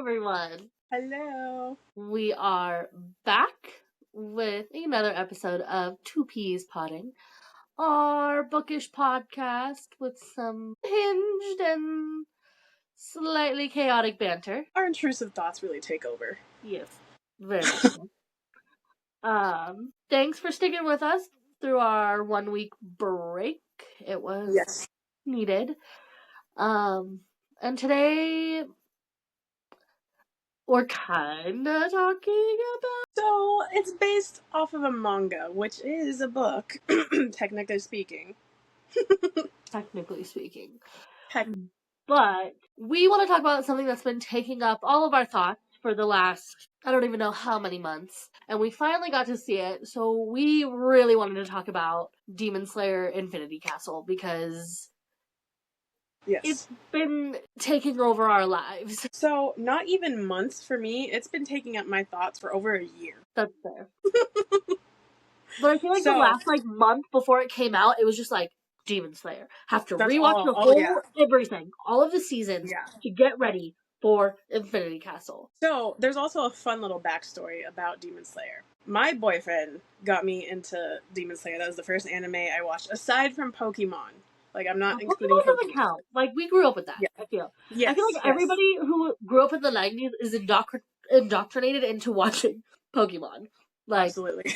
everyone. Hello. We are back with another episode of Two Peas Potting, our bookish podcast with some hinged and slightly chaotic banter. Our intrusive thoughts really take over. Yes, very much so. Thanks for sticking with us through our 1 week break. It was needed. And today we're kinda talking about... So, it's based off of a manga, which is a book, technically speaking. Technically speaking. But we want to talk about something that's been taking up all of our thoughts for the last, I don't even know how many months. And we finally got to see it, so we really wanted to talk about Demon Slayer Infinity Castle, because it's been taking over our lives. So, not even months for me, it's been taking up my thoughts for over a year. That's fair. But I feel like the last month before it came out, it was just like, Demon Slayer. Have to rewatch the whole everything, all of the seasons, to get ready for Infinity Castle. So, there's also a fun little backstory about Demon Slayer. My boyfriend got me into Demon Slayer. That was the first anime I watched, aside from Pokemon. Like, I'm not including Pokemon. Doesn't count. Like, we grew up with that, I feel. I feel like everybody who grew up in the 90s is indoctrinated into watching Pokemon. Like, absolutely.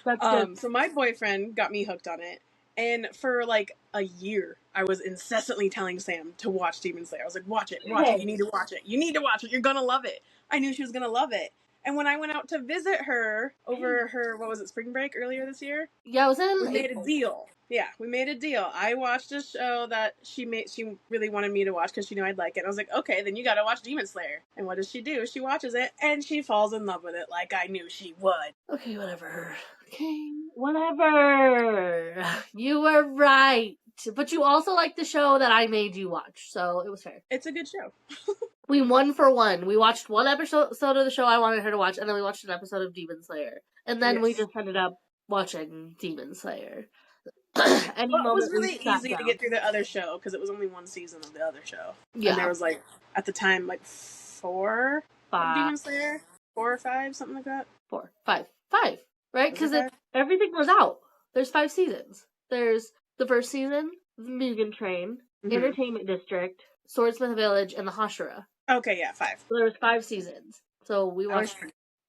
That's good. So my boyfriend got me hooked on it, and for like a year, I was incessantly telling Sam to watch Demon Slayer. I was like, watch it, you need to watch it, you're gonna love it. I knew she was gonna love it. And when I went out to visit her over her, spring break earlier this year? Yeah, it was in... We made a deal. Yeah, we made a deal. I watched a show that she really wanted me to watch because she knew I'd like it. I was like, okay, then you gotta watch Demon Slayer. And what does she do? She watches it, and she falls in love with it like I knew she would. Okay, whatever. Okay, whatever. You were right. But you also liked the show that I made you watch, so it was fair. It's a good show. We 1 for 1. We watched one episode of the show I wanted her to watch, and then we watched an episode of Demon Slayer. And then we just ended up watching Demon Slayer. It was really easy to get through the other show, because it was only 1 season of the other show. Yeah. And there was, like, at the time, like, 4 of Demon Slayer? 4 or 5, something like that? 4, 5. 5, right? Because everything was out. There's 5 seasons. There's the first season, the Mugen Train, Entertainment District, Swordsmith Village, and the Hashira. Okay, yeah, 5. So there was 5 seasons. So we watched...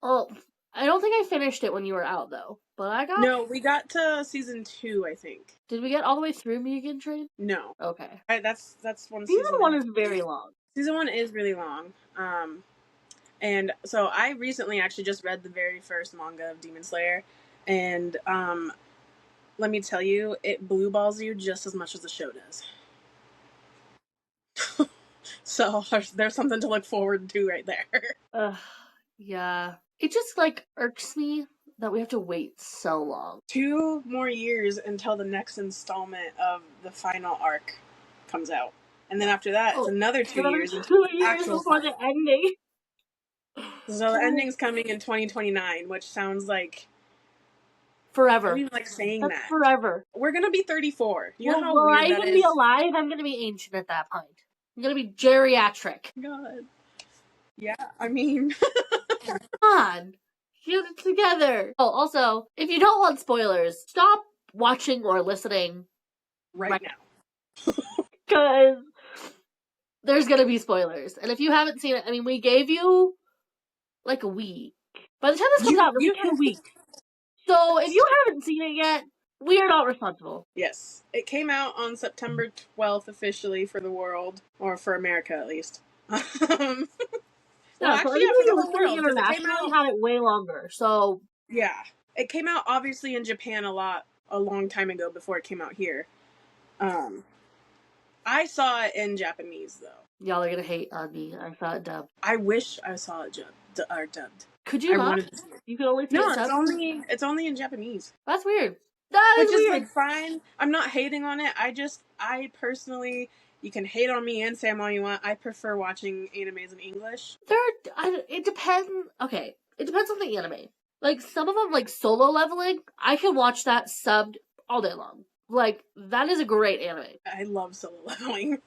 Oh, I don't think I finished it when you were out, though. But I got... No, we got to season 2, I think. Did we get all the way through Mugen Train? No. Okay. That's one season. Season 1 is very long. Season 1 is really long. And so I recently actually just read the very first manga of Demon Slayer. And let me tell you, it blue balls you just as much as the show does. So there's something to look forward to right there. Yeah. It just, like, irks me that we have to wait so long. 2 more years until the next installment of the final arc comes out. And then after that, it's another 2 years. 2 years before the ending. So the ending's coming in 2029, which sounds like... forever. I don't even like saying that. Forever. We're gonna be 34. You know how will weird I even be alive? I'm gonna be ancient at that point. I'm gonna be geriatric. God. Yeah, I mean... Come on. Get it together. Oh, also, if you don't want spoilers, stop watching or listening right now. Because there's gonna be spoilers. And if you haven't seen it, I mean, we gave you like a week. By the time this comes out, it'll be 2 weeks. So if you haven't seen it yet, we are not responsible. Yes. It came out on September 12th officially for the world, or for America at least. Well, actually, for the whole world. Internationally had it way longer, so... Yeah. It came out, obviously, in Japan a long time ago before it came out here. I saw it in Japanese, though. Y'all are gonna hate on me. I saw it dubbed. I wish I saw it dubbed. Could you not? You could only see it dubbed? No, it's only in Japanese. That's weird. Which is like fine. I'm not hating on it. I personally, you can hate on me and Sam all you want. I prefer watching animes in English. It depends. Okay, it depends on the anime. Like some of them, like Solo Leveling, I can watch that subbed all day long. Like that is a great anime. I love Solo Leveling.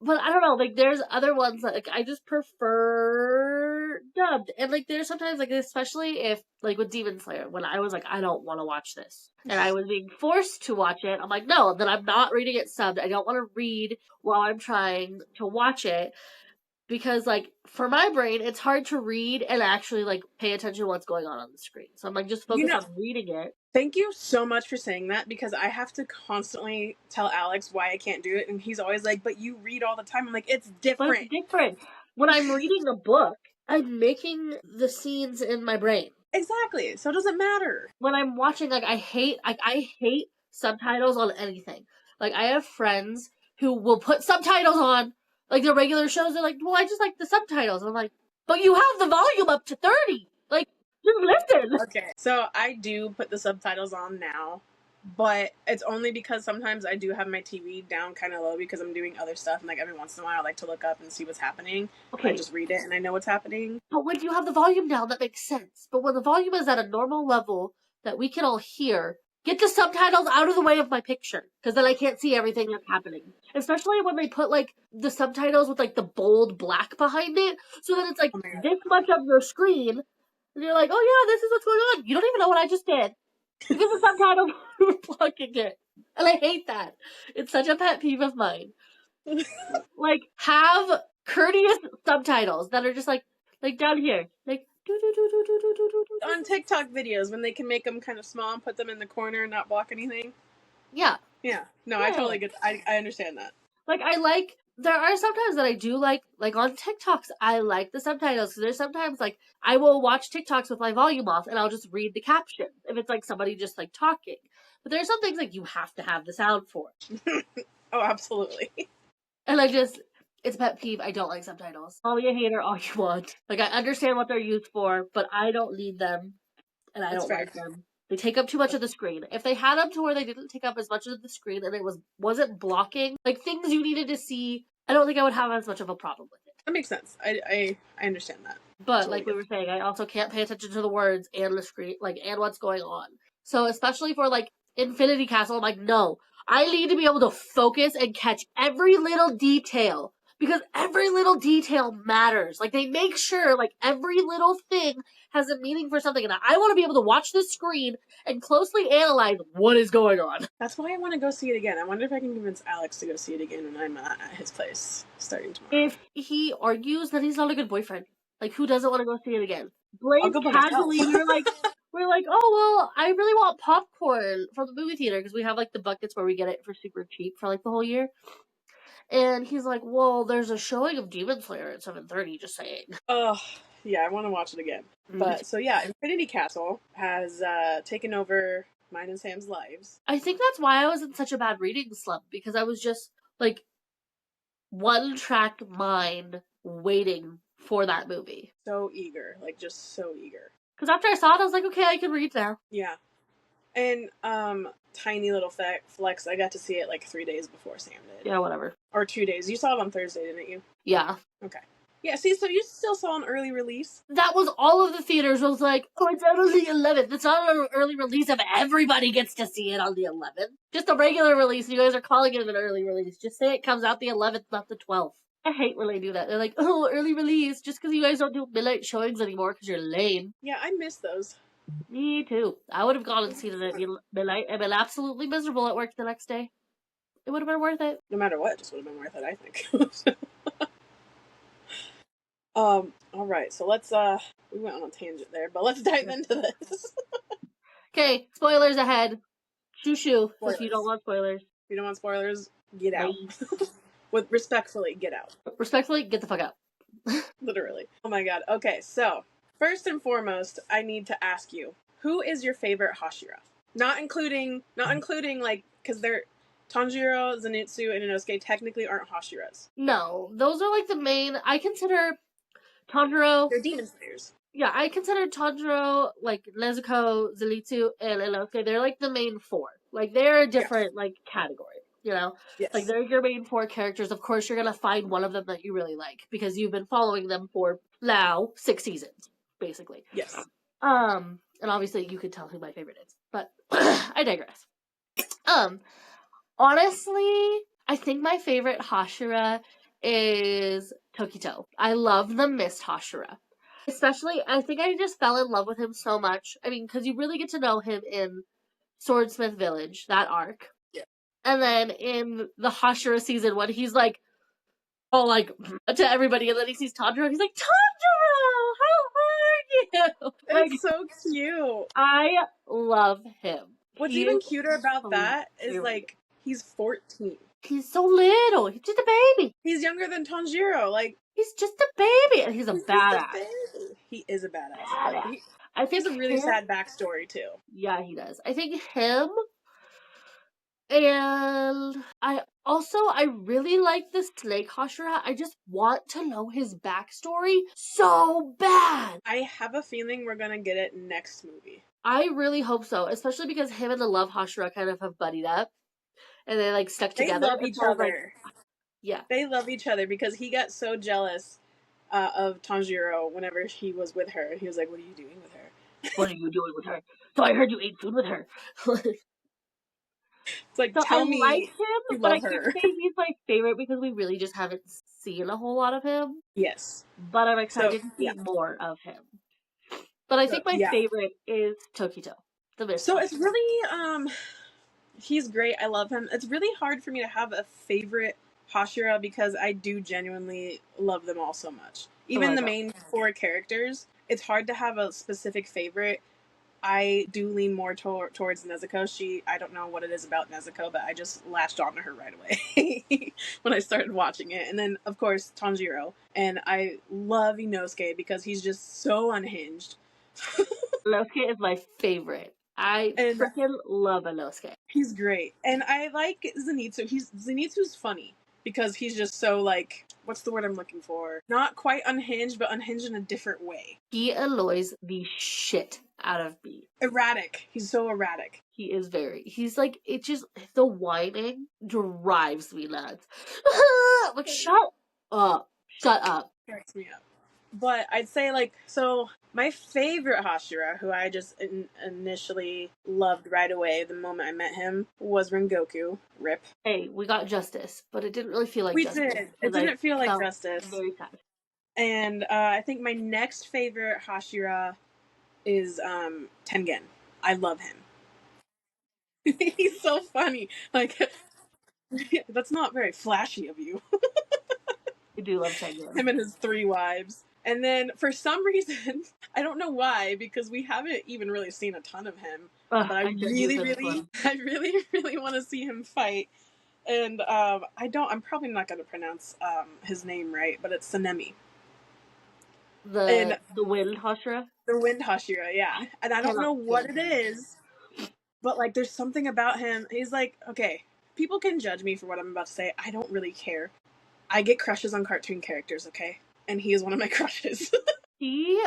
But I don't know, like, there's other ones that, like, I just prefer dubbed. And, like, there's sometimes, like, especially if, like, with Demon Slayer, when I was like, I don't want to watch this. And I was being forced to watch it. I'm like, no, then I'm not reading it subbed. I don't want to read while I'm trying to watch it. Because, like, for my brain, it's hard to read and actually, like, pay attention to what's going on the screen. So I'm, like, just focus on reading it. Thank you so much for saying that, because I have to constantly tell Alex why I can't do it, and he's always like, but you read all the time. I'm like, it's different. But it's different. When I'm reading a book, I'm making the scenes in my brain. Exactly. So it doesn't matter. When I'm watching, like, I hate subtitles on anything. Like, I have friends who will put subtitles on, like, their regular shows. They're like, well, I just like the subtitles. And I'm like, but you have the volume up to 30. Like, just listen. Okay. So I do put the subtitles on now, but it's only because sometimes I do have my TV down kind of low because I'm doing other stuff, and, like, every once in a while I like to look up and see what's happening. Okay. I just read it and I know what's happening. But when you have the volume down, that makes sense. But when the volume is at a normal level that we can all hear, get the subtitles out of the way of my picture, because then I can't see everything that's happening. Especially when they put, like, the subtitles with, like, the bold black behind it, so that it's, like, this much of your screen, and you're like, oh yeah, this is what's going on. You don't even know what I just did. Because the subtitles were blocking it. And I hate that. It's such a pet peeve of mine. Like, have courteous subtitles that are just, like down here. Like, on TikTok videos, when they can make them kind of small and put them in the corner and not block anything. Yeah. Yeah. No, yeah. I totally get I understand that. Like, there are sometimes that I do like on TikToks, I like the subtitles, because there's sometimes, like, I will watch TikToks with my volume off, and I'll just read the captions, if it's, like, somebody just, like, talking. But there's some things, like, you have to have the sound for. Oh, absolutely. And it's a pet peeve, I don't like subtitles. Call me a hater all you want. Like, I understand what they're used for, but I don't need them, and I don't like them. They take up too much of the screen. If they had them to where they didn't take up as much of the screen and it wasn't blocking, like, things you needed to see, I don't think I would have as much of a problem with it. That makes sense. I understand that. But, like we were saying, I also can't pay attention to the words and the screen, like, and what's going on. So, especially for, like, Infinity Castle, I'm like, no. I need to be able to focus and catch every little detail. Because every little detail matters. Like, they make sure, like, every little thing has a meaning for something. And I want to be able to watch the screen and closely analyze what is going on. That's why I want to go see it again. I wonder if I can convince Alex to go see it again when I'm at his place starting tomorrow. If he argues, then he's not a good boyfriend. Like, who doesn't want to go see it again? Blaine casually, we're like, oh, well, I really want popcorn from the movie theater, because we have, like, the buckets where we get it for super cheap for, like, the whole year. And he's like, well, there's a showing of Demon Slayer at 7:30, just saying. Yeah, I want to watch it again. But, so yeah, Infinity Castle has taken over mine and Sam's lives. I think that's why I was in such a bad reading slump, because I was just, like, one-track mind waiting for that movie. So eager. Like, just so eager. Because after I saw it, I was like, okay, I can read now. Yeah. And, tiny little flex, I got to see it, like, 3 days before Sam did. Yeah, whatever. Or 2 days. You saw it on Thursday, didn't you? Yeah. Okay. Yeah, see, so you still saw an early release? That was all of the theaters. I was like, oh, it's out on the 11th. It's not an early release if everybody gets to see it on the 11th. Just a regular release. You guys are calling it an early release. Just say it comes out the 11th, not the 12th. I hate when they do that. They're like, oh, early release, just because you guys don't do midnight showings anymore because you're lame. Yeah, I miss those. Me too. I would have gone and seen it at midnight and been absolutely miserable at work the next day. It would have been worth it. No matter what, it just would have been worth it, I think. Alright, so let's, we went on a tangent there, but let's dive into this. Okay, spoilers ahead. Shoo-shoo, if you don't want spoilers. If you don't want spoilers, get out. Respectfully, get out. Respectfully, get the fuck out. Literally. Oh my god. Okay, so, first and foremost, I need to ask you, who is your favorite Hashira? Not including, like, because they're, Tanjiro, Zenitsu, and Inosuke technically aren't Hashiras. No, those are, like, the main, I consider Tanjiro... They're demon slayers. Yeah, I consider Tanjiro, like, Nezuko, Zenitsu, and Inosuke, they're, like, the main four. Like, they're a different, like, category, you know? Yes. Like, they're your main four characters. Of course, you're gonna find one of them that you really like, because you've been following them for, now, 6 seasons, basically. Yes. And obviously you could tell who my favorite is, but I digress. Honestly, I think my favorite Hashira is Tokito. I love the Mist Hashira. Especially, I think I just fell in love with him so much. I mean, because you really get to know him in Swordsmith Village, that arc. Yeah. And then in the Hashira season when he's like, all like, to everybody, and then he sees Tanjiro, and he's like, Tanjiro, how are you? Like, It's so cute. I love him. What's He even is cuter about that is, hilarious. like, he's 14. He's so little. He's just a baby. He's younger than Tanjiro. Like, He's just a baby, and he's a he's just a badass. baby. He is a badass. But Badass. he I has think a really him. sad backstory, too. Yeah, he does. I think him, and I really like this Snake Hashira. I just want to know his backstory so bad. I have a feeling we're gonna get it next movie. I really hope so, especially because him and the Love Hashira kind of have buddied up, and they like stuck They together. love And each so I was like, other. yeah, They love each other because he got so jealous of Tanjiro whenever he was with her. He was like, "What are you doing with her?" what are you doing with her? So I heard you ate food with her. It's like, So I tell like me him, you but I love can't her. say he's my favorite because we really just haven't seen a whole lot of him. Yes. But I'm So excited to yeah. see more of him. But I So think my yeah. favorite is Tokito, the Mist So it's Hashira. really he's great. I love him. It's really hard for me to have a favorite Hashira because I do genuinely love them all so much. Oh, Even I the know. main four characters, it's hard to have a specific favorite. I do lean more towards Nezuko. I don't know what it is about Nezuko, but I just latched onto her right away when I started watching it. And then, of course, Tanjiro. And I love Inosuke because he's just so unhinged. Inosuke is my favorite. I And freaking love Inosuke. he's great. And I like Zenitsu. Zenitsu's funny because he's just so, like, what's the word I'm looking for? Not quite unhinged, but unhinged in a different way. He annoys the shit out of me. Erratic. He's so erratic. He is he's like, it just, the whining drives me nuts. Like, shut up. Shut up. Cracks me up. But I'd say, like, so my favorite Hashira, who I just initially loved right away the moment I met him, was Rengoku. Rip. Hey, we got justice, but it didn't really feel like We justice did. It because I didn't feel like felt justice. very sad. And I think my next favorite Hashira is Tengen. I love him. He's so funny. Like, that's not very flashy of you. I do love Tengen. Him and his 3 wives. And then for some reason, I don't know why, because we haven't even really seen a ton of him. But I I judge you really, for this really, one. I really, really want to see him fight. And I'm probably not going to pronounce his name right, but it's Sanemi. And The Wind Hashira? the Wind Hashira, yeah. And I don't Cannot know what stand it him. is, but like there's something about him. He's like, okay, people can judge me for what I'm about to say. I don't really care. I get crushes on cartoon characters, okay? And he is one of my crushes. He's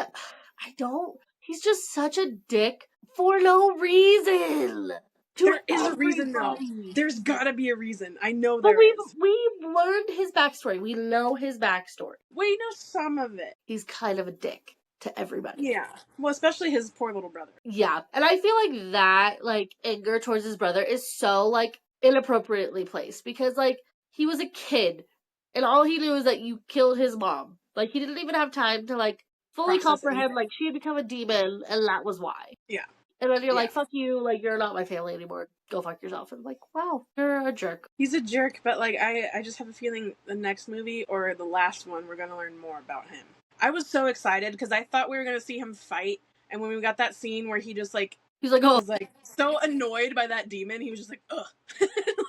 just such a dick for no reason. To There is a reason, though. everybody. There's gotta be a reason. I know But there is. we've learned his backstory. We know his backstory. We know some of it. He's kind of a dick to everybody. Yeah. Well, especially his poor little brother. Yeah. And I feel like that, like, anger towards his brother is so, like, inappropriately placed. Because, like, he was a kid. And all he knew is that you killed his mom. Like, he didn't even have time to, like, fully Process comprehend, anything. like, she had become a demon, and that was why. Yeah. And then you're Yeah. like, fuck you, like, you're not my family anymore. Go fuck yourself. And I'm like, wow, you're a jerk. He's a jerk, but like I just have a feeling the next movie or the last one we're gonna learn more about him. I was so excited because I thought we were gonna see him fight, and when we got that scene where he just like He's like, oh, was like so annoyed by that demon, he was just like, ugh,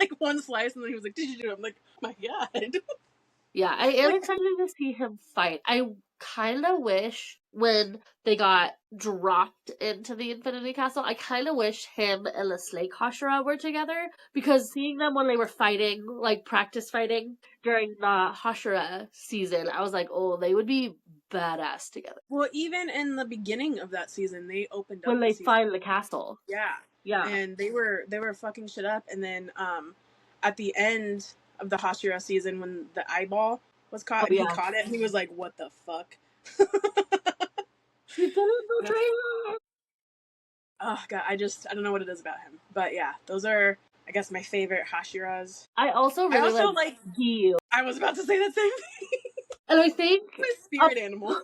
like one slice, and then he was like, "Did you do it?" I'm like, my god. yeah, I am Like, excited to see him fight. I kind of wish when they got dropped into the Infinity Castle, I kind of wish him and the Snake Hashira were together because seeing them when they were fighting, like practice fighting during the Hashira season, I was like, oh, they would be badass together. well, even in the beginning of that season, they opened up When they the season. find the castle. Yeah. Yeah. And they were fucking shit up, and then at the end of the Hashira season when the eyeball was caught and he caught it, he was like, what the fuck? He didn't betray her. Oh god, I don't know what it is about him. But yeah, those are I guess my favorite Hashiras. I also really like Giyu. I was about to say that same thing. And I think My spirit animal.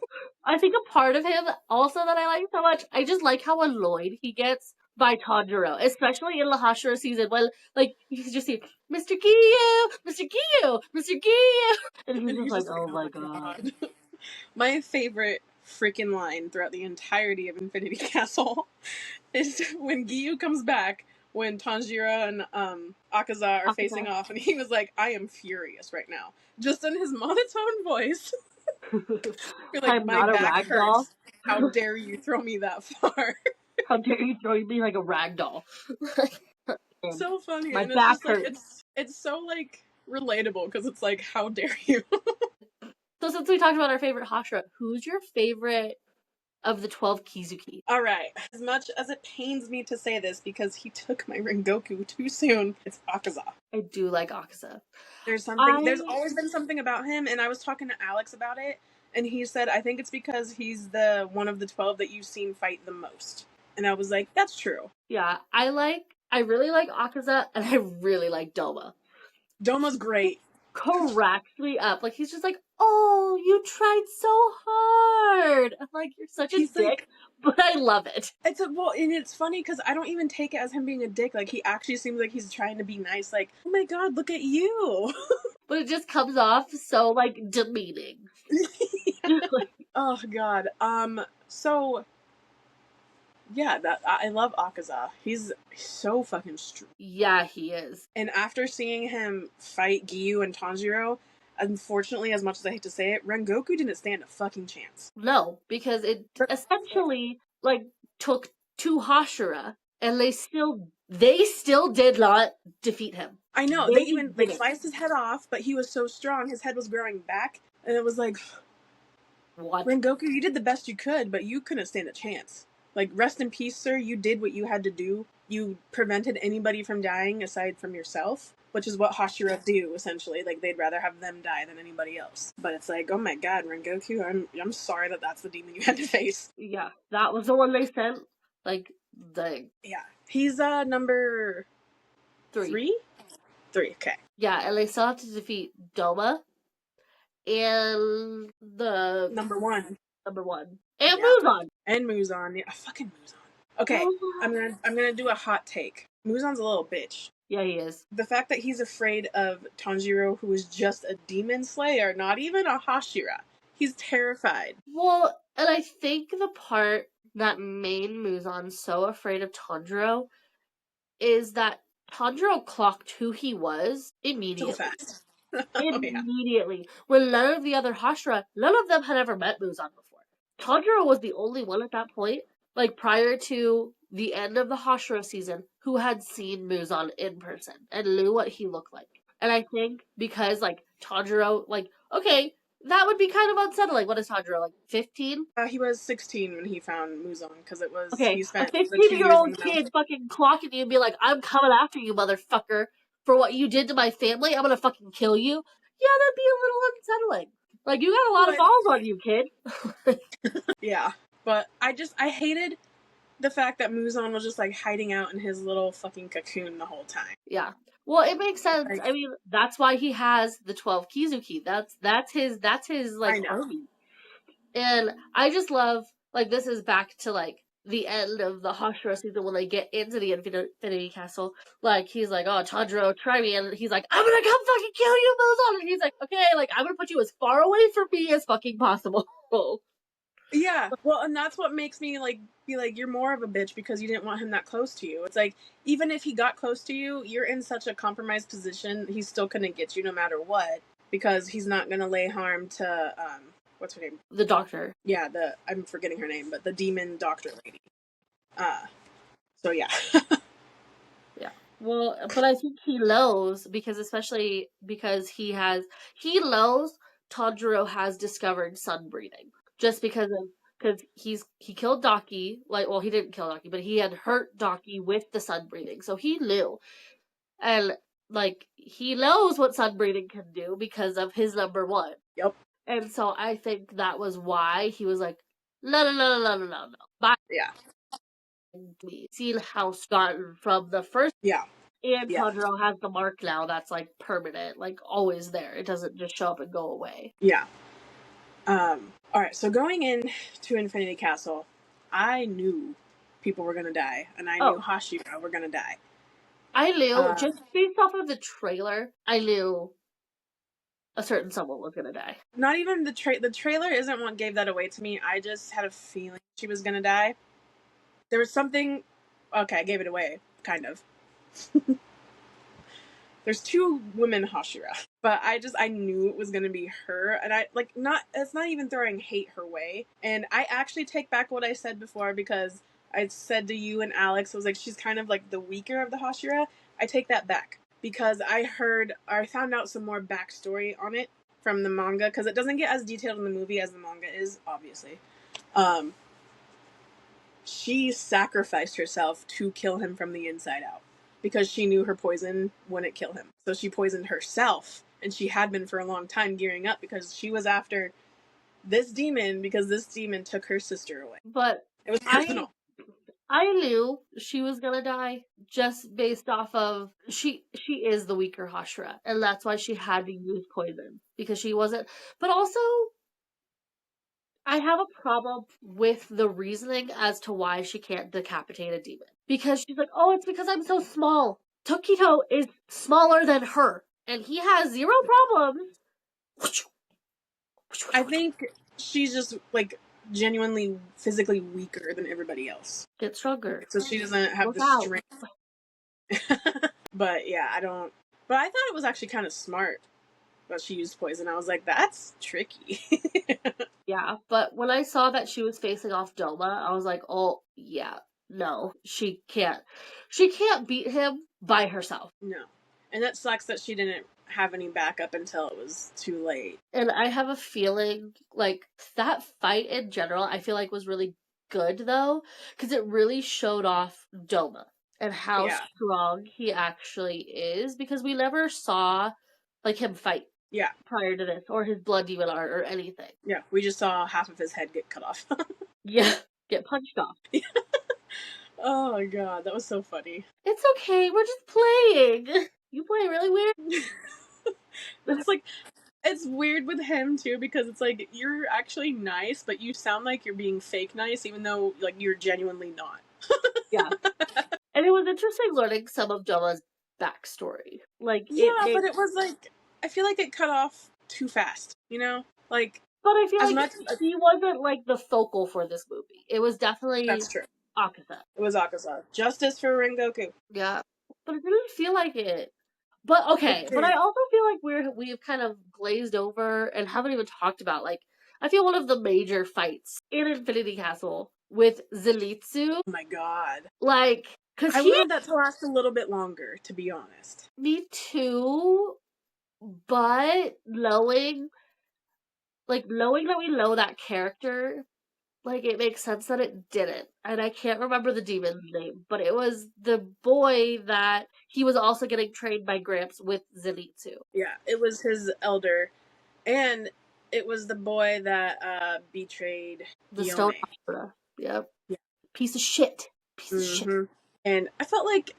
I think a part of him also that I like so much, I just like how annoyed he gets by Tanjiro, especially in the Hashira season when, like, you can just see, Mr. Giyu, Mr. Giyu, Mr. Giyu, and he's just like, oh my god. My favorite freaking line throughout the entirety of Infinity Castle is when Giyu comes back when Tanjiro and Akaza are facing off, and he was like, I am furious right now. Just in his monotone voice. You're like, I'm not a rag doll. How dare you throw me that far? How dare you throw me like a rag doll? So funny. My and back it's just like hurts. it's so like relatable because it's like, how dare you? So since we talked about our favorite Hashira, who's your favorite of the 12 Kizuki? Alright, as much as it pains me to say this because he took my Rengoku too soon, it's Akaza. I do like Akaza. There's always been something about him, and I was talking to Alex about it, and he said, I think it's because he's the one of the 12 that you've seen fight the most. And I was like, that's true. Yeah, I really like Akaza, and I really like Doma. Doma's great. Cracks me up. Like, he's just like, oh, you tried so hard. I'm like, you're such a dick, but I love it. And it's funny because I don't even take it as him being a dick. Like, he actually seems like he's trying to be nice. Like, oh my god, look at you. But it just comes off so, like, demeaning. Oh god. So yeah, I love Akaza. He's so fucking strong. Yeah, he is. And after seeing him fight Giyu and Tanjiro, unfortunately, as much as I hate to say it, Rengoku didn't stand a fucking chance. No, because it essentially, like, took two Hashira, and they still did not defeat him. I know, they even sliced his head off, but he was so strong, his head was growing back, and it was like, what? Rengoku, you did the best you could, but you couldn't stand a chance. Like, rest in peace, sir, you did what you had to do. You prevented anybody from dying aside from yourself, which is what Hashira do, essentially. Like, they'd rather have them die than anybody else. But it's like, oh my god, Rengoku, I'm sorry that that's the demon you had to face. Yeah, that was the one they sent. Like, yeah. He's, number... 3? 3, okay. Yeah, and they still have to defeat Doma and the... Number 1. And Muzan. And Muzan. Yeah, fucking Muzan. Okay, I'm gonna do a hot take. Muzan's a little bitch. Yeah, he is. The fact that he's afraid of Tanjiro, who is just a demon slayer, not even a Hashira. He's terrified. Well, and I think the part that made Muzan so afraid of Tanjiro is that Tanjiro clocked who he was immediately. So fast. Immediately. Yeah. When none of the other Hashira, none of them had ever met Muzan before. Tanjiro was the only one at that point, like prior to the end of the Hashira season, who had seen Muzan in person and knew what he looked like. And I think because, like, Tanjiro, like, okay, that would be kind of unsettling. What is Tanjiro, like, 15? He was 16 when he found Muzan, because it was... Okay, a 15-year-old kid fucking clocking you and be like, I'm coming after you, motherfucker, for what you did to my family, I'm gonna fucking kill you. Yeah, that'd be a little unsettling. Like, you got a lot of balls on you, kid. Yeah, but I hated the fact that Muzan was just, like, hiding out in his little fucking cocoon the whole time. Yeah. Well, it makes sense. Like, I mean, that's why he has the 12 Kizuki. That's his, like, army. And I just love, like, this is back to, like, the end of the Hashira season when they get into the Infinity Castle. Like, he's like, oh, Tanjiro, try me. And he's like, I'm gonna come fucking kill you, Muzan. And he's like, okay, like, I'm gonna put you as far away from me as fucking possible. Yeah, well, and that's what makes me, like, be like, you're more of a bitch because you didn't want him that close to you. It's like, even if he got close to you, you're in such a compromised position, he's still gonna get you no matter what, because he's not gonna lay harm to, what's her name? The doctor. Yeah, I'm forgetting her name, but the demon doctor lady. So yeah. Yeah. Well, but I think he knows, because especially because he knows Tanjiro has discovered sun breathing. Just because he killed Daki, like, well, he didn't kill Daki, but he had hurt Daki with the sun breathing, so he knew. And, like, he knows what sun breathing can do because of his number 1. Yep. And so I think that was why he was like, no. Bye. Yeah. We've seen how starting from the first And Yeah. Tanjiro has the mark now that's, like, permanent, like, always there. It doesn't just show up and go away. Yeah. Alright, so going in to Infinity Castle, I knew people were gonna die, and I knew Hashira were gonna die. I knew, just based off of the trailer, I knew a certain someone was gonna die. Not even the trailer isn't what gave that away to me. I just had a feeling she was gonna die. There was something. Okay, I gave it away, kind of. There's two women Hashira, but I knew it was gonna be her, and it's not even throwing hate her way. And I actually take back what I said before, because I said to you and Alex, I was like, she's kind of like the weaker of the Hashira. I take that back, because I found out some more backstory on it from the manga, because it doesn't get as detailed in the movie as the manga is, obviously. She sacrificed herself to kill him from the inside out, because she knew her poison wouldn't kill him. So she poisoned herself, and she had been for a long time, gearing up, because she was after this demon, because this demon took her sister away. But it was personal. I knew she was gonna die, just based off of she is the weaker Hashira, and that's why she had to use poison, because she wasn't. But also, I have a problem with the reasoning as to why she can't decapitate a demon. Because she's like, oh, it's because I'm so small. Tokito is smaller than her, and he has zero problems. I think she's just, like, genuinely physically weaker than everybody else. Get stronger. So she doesn't have Work the out. strength. But yeah, but I thought it was actually kind of smart that she used poison. I was like, that's tricky. Yeah, but when I saw that she was facing off Doma, I was like, oh, yeah, no, she can't. She can't beat him by herself. No. And that sucks that she didn't have any backup until it was too late. And I have a feeling, like, that fight in general, I feel like was really good, though, because it really showed off Doma and how strong he actually is, because we never saw, like, him fight. Yeah. Prior to this, or his blood demon art, or anything. Yeah, we just saw half of his head get cut off. Yeah, get punched off. Oh my god, that was so funny. It's okay, we're just playing. You play really weird. It's like, it's weird with him too, because it's like, you're actually nice, but you sound like you're being fake nice, even though, like, you're genuinely not. Yeah. And it was interesting learning some of Doma's backstory. Like, yeah, but it was like, I feel like it cut off too fast, you know? Like, but I feel like he wasn't, like, the focal for this movie. It was definitely that's true. Akaza. It was Akaza. Justice for Rengoku. Yeah. But it didn't feel like it. But okay, but I also feel like we've kind of glazed over and haven't even talked about, like, I feel one of the major fights in Infinity Castle with Zenitsu. Oh my god. Like, because I wanted that to last a little bit longer, to be honest. Me too, but knowing that we know that character, like, it makes sense that it didn't. And I can't remember the demon's name, but it was the boy that he was also getting trained by Gramps with Zenitsu. Yeah, it was his elder. And it was the boy that betrayed the Stone Opera. Yep. Yeah. Piece of shit. Piece of shit. And I felt like,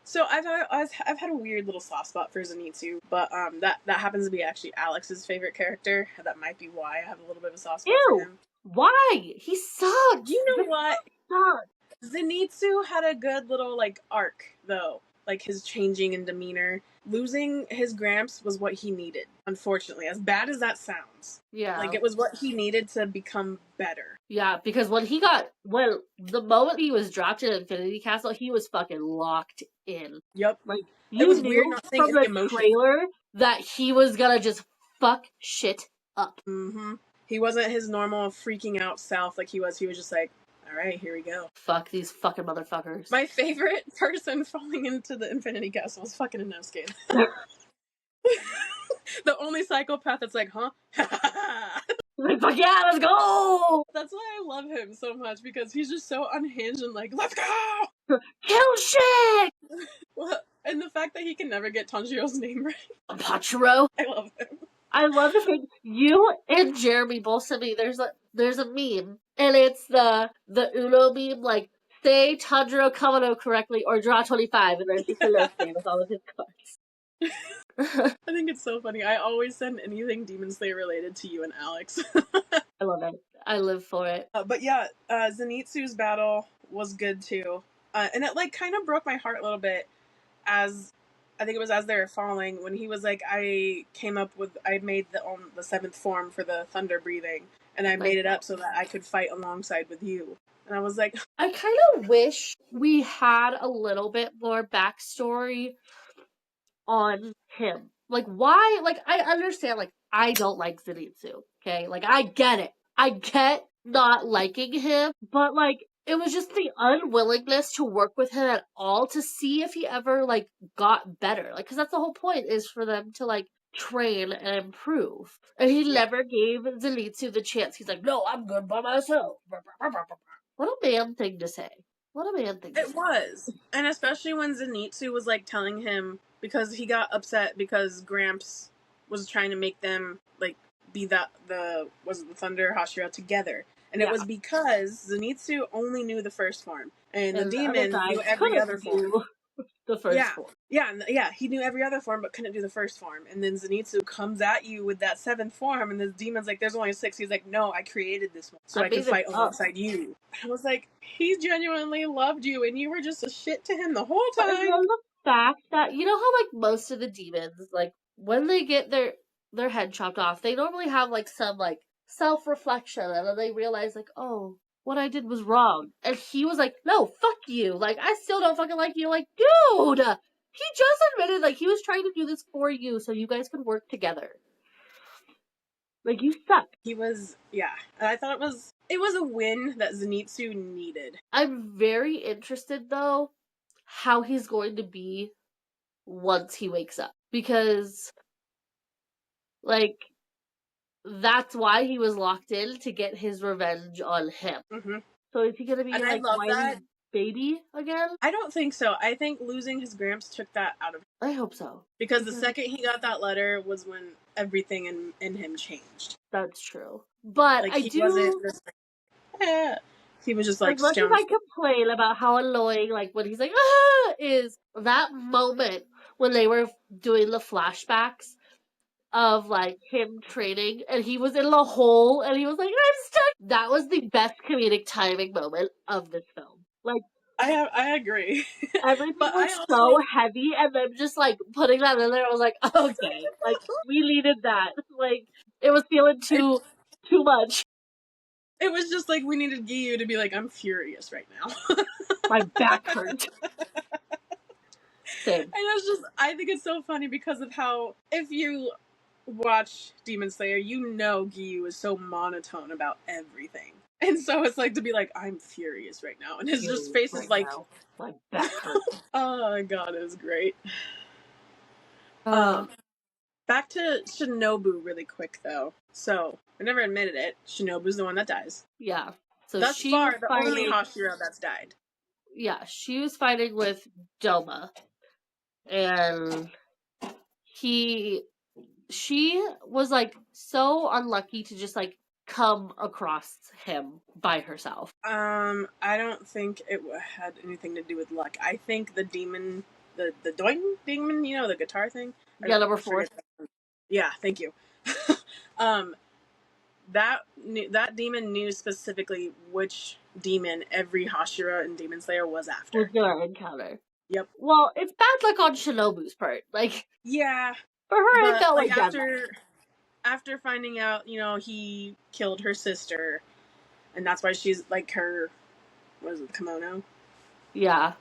so I've had a weird little soft spot for Zenitsu, but that happens to be actually Alex's favorite character. That might be why I have a little bit of a soft spot for him. Why? He sucks. You know what? Zenitsu had a good little, like, arc, though. Like, his changing in demeanor. Losing his Gramps was what he needed, unfortunately. As bad as that sounds. Yeah. Like, it was what he needed to become better. Yeah, because the moment he was dropped in Infinity Castle, he was fucking locked in. Yep. Like, it was weird not seeing from the trailer that he was gonna just fuck shit up. Mm-hmm. He wasn't his normal freaking out self like he was. He was just like, alright, here we go. Fuck these fucking motherfuckers. My favorite person falling into the Infinity Castle was fucking Inosuke. The only psychopath that's like, huh? Like, fuck yeah, let's go! That's why I love him so much, because he's just so unhinged and like, let's go! Kill shit! Well, and the fact that he can never get Tanjiro's name right. Pachiro. I love him. I love the thing. You and Jeremy both sent me. There's a meme, and it's the Uno meme, like, say Tanjiro Kamado correctly or draw 25, and there's just a note there with all of his cards. I think it's so funny. I always send anything Demon Slayer related to you and Alex. I love it. I live for it. But yeah, Zenitsu's battle was good too. And it like kind of broke my heart a little bit as I think it was as they were falling when he was like, I made the seventh form for the thunder breathing, and I made it up so that I could fight alongside with you. And I was like, I kind of wish we had a little bit more backstory on him. Like, why? Like, I understand, like, I don't like Zenitsu, okay? Like, I get it. I get not liking him, but, like, it was just the unwillingness to work with him at all to see if he ever, like, got better. Like, because that's the whole point, is for them to, like, train and improve. And he never gave Zenitsu the chance. He's like, no, I'm good by myself. What a man thing to say. What a man thing to say. It was. And especially when Zenitsu was like telling him, because he got upset because Gramps was trying to make them like be the Thunder Hashira together. And it was because Zenitsu only knew the first form. And the demon knew every other form. The first form. Yeah, he knew every other form but couldn't do the first form. And then Zenitsu comes at you with that seventh form, and the demon's like, there's only 6. He's like, no, I created this one so I can fight alongside you. I was like, he genuinely loved you, and you were just a shit to him the whole time. And then the fact that, you know how, like, most of the demons, like, when they get their head chopped off, they normally have, like, some, like, self-reflection, and then they realize, like, oh, what I did was wrong. And he was like, no, fuck you. Like, I still don't fucking like you. Like, dude! He just admitted, like, he was trying to do this for you so you guys could work together. Like, you suck. He was, yeah. And I thought it was a win that Zenitsu needed. I'm very interested, though, how he's going to be once he wakes up. Because, like, that's why he was locked in, to get his revenge on him. Mm-hmm. So is he going to be, like, whiny baby again? I don't think so. I think losing his Gramps took that out of him. I hope so. Because the second he got that letter was when everything in him changed. That's true. But like, I he do... wasn't just like, he was just like... As much as I complain about how annoying, like, when he's like, ah, is that moment when they were doing the flashbacks of, like, him training, and he was in the hole, and he was like, I'm stuck. That was the best comedic timing moment of this film. Like, I agree. Everything was so heavy, and then just, like, putting that in there, I was like, okay, like, we needed that. Like, it was feeling too much. It was just like, we needed Giyu to be like, I'm furious right now. My back hurts. Same. And it's just, I think it's so funny because of how, if you watch Demon Slayer, you know Giyu is so monotone about everything. And so it's like to be like, I'm furious right now. And his just face is like... now. My back hurts. Oh my god, it was great. Back to Shinobu really quick, though. So, I never admitted it. Shinobu's the one that dies. Yeah. So thus far, the only Hashira that's died. Yeah, she was fighting with Doma. And she was, like, so unlucky to just, like, come across him by herself. I don't think it had anything to do with luck. I think the demon, the Doing demon, you know, the guitar thing? Yeah, number 4. Yeah, thank you. That demon knew specifically which demon every Hashira in Demon Slayer was after. Was gonna encounter. Yep. Well, it's bad luck on Shinobu's part. Like, yeah. For her, it felt like after finding out, you know, he killed her sister, and that's why she's like her, what is it, kimono? Yeah.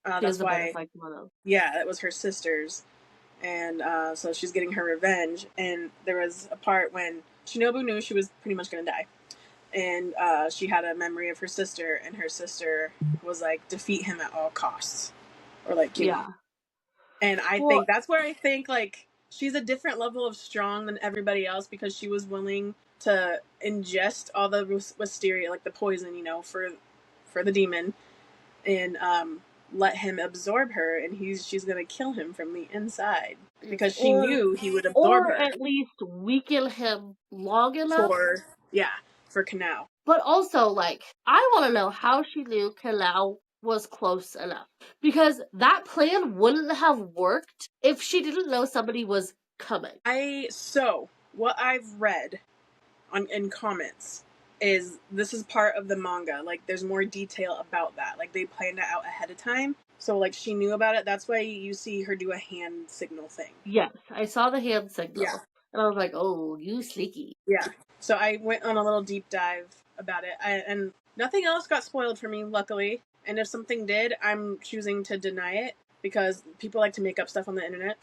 That's why. Kimono. Yeah, that was her sister's, and so she's getting her revenge. And there was a part when Shinobu knew she was pretty much gonna die, and she had a memory of her sister, and her sister was like, defeat him at all costs, or like, you know. And I think that's where I think like she's a different level of strong than everybody else, because she was willing to ingest all the wisteria, like the poison, you know, for the demon, and let him absorb her, and she's gonna kill him from the inside because she knew he would absorb her, or at least weaken him long enough for Kanao. But also, like, I want to know how she knew Kalau was close enough. Because that plan wouldn't have worked if she didn't know somebody was coming. So, what I've read in comments is this is part of the manga. Like, there's more detail about that. Like, they planned it out ahead of time. So, like, she knew about it. That's why you see her do a hand signal thing. Yes, I saw the hand signal. Yeah. And I was like, oh, you sneaky. Yeah. So I went on a little deep dive about it. And nothing else got spoiled for me, luckily. And if something did, I'm choosing to deny it because people like to make up stuff on the internet.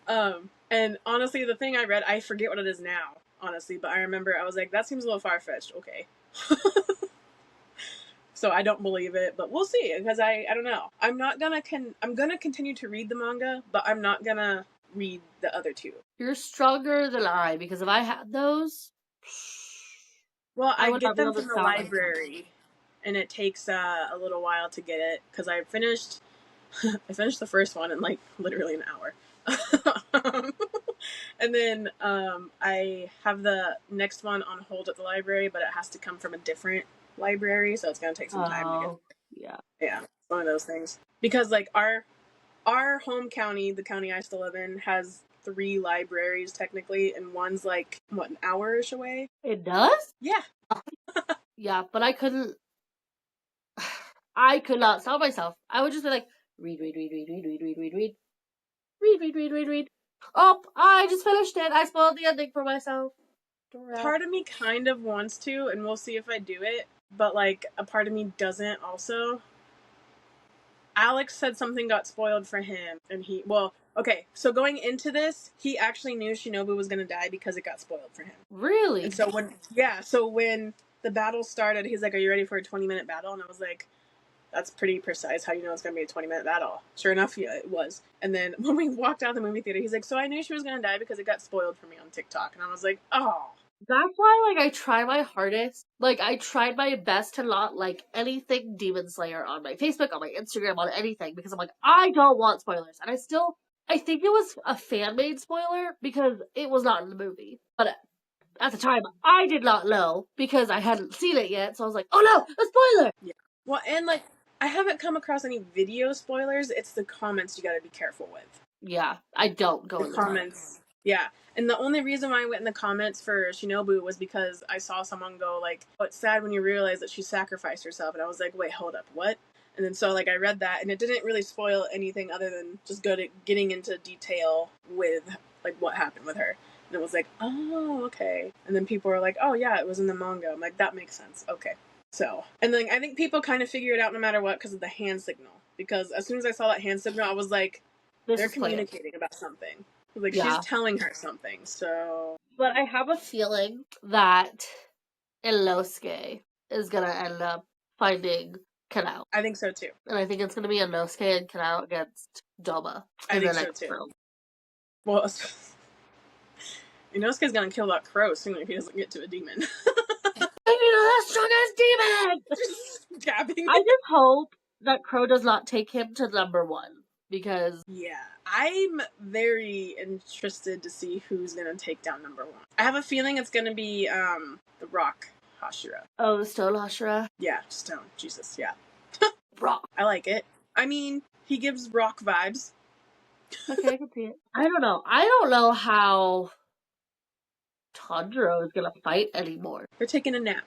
And honestly, the thing I read, I forget what it is now, honestly, but I remember I was like, that seems a little far-fetched. Okay. So I don't believe it, but we'll see, because I don't know. I'm gonna continue to read the manga, but I'm not gonna read the other two. You're stronger than I, because if I had those, well, I would get not be them able to from the stop myself. library, and it takes a little while to get it because I finished the first one in like literally an hour. And then I have the next one on hold at the library, but it has to come from a different library, so it's gonna take some time to get. Yeah, it's one of those things. Because like our home county, the county I still live in, has 3 libraries technically, and one's like what, an hour-ish away. It does? Yeah. Yeah, but I couldn't. I could not stop myself. I would just be like, read. Oh, I just finished it. I spoiled the ending for myself. Part of me kind of wants to, and we'll see if I do it, but like a part of me doesn't also. Alex said something got spoiled for him, and so going into this, he actually knew Shinobu was going to die because it got spoiled for him. Really? And so when the battle started, he's like, are you ready for a 20-minute battle? And I was like, that's pretty precise. How do you know it's going to be a 20-minute battle? Sure enough, yeah, it was. And then when we walked out of the movie theater, he's like, so I knew she was going to die because it got spoiled for me on TikTok. And I was like, oh. That's why, like, I try my hardest. Like, I tried my best to not like anything Demon Slayer on my Facebook, on my Instagram, on anything, because I'm like, I don't want spoilers. And I think it was a fan-made spoiler because it was not in the movie. But at the time, I did not know because I hadn't seen it yet, so I was like, oh no, a spoiler! Yeah. Well, and like, I haven't come across any video spoilers. It's the comments you gotta be careful with. Yeah, I don't go in the comments. Yeah. And the only reason why I went in the comments for Shinobu was because I saw someone go like, oh, it's sad when you realize that she sacrificed herself. And I was like, wait, hold up, what? And then so like I read that, and it didn't really spoil anything other than just getting into detail with like what happened with her. And it was like, oh, okay. And then people were like, oh yeah, it was in the manga. I'm like, that makes sense. Okay. So, and then I think people kind of figure it out no matter what because of the hand signal. Because as soon as I saw that hand signal, I was like, they're communicating about something. Like, she's telling her something, so. But I have a feeling that Inosuke is gonna end up finding Kanao. I think so too. And I think it's gonna be Inosuke and Kanao against Doma. I think so too. Film. Well, Inosuke's gonna kill that crow soon if he doesn't get to a demon. You know that strong ass demon! Just gabbing. I just hope that Crow does not take him to number 1. Because yeah, I'm very interested to see who's gonna take down number 1. I have a feeling it's gonna be the Rock Hashira. Oh, the Stone Hashira? Yeah, Stone. Jesus, yeah. Rock. I like it. I mean, he gives Rock vibes. Okay, I can see it. I don't know. I don't know how Tanjiro is gonna fight anymore. They're taking a nap.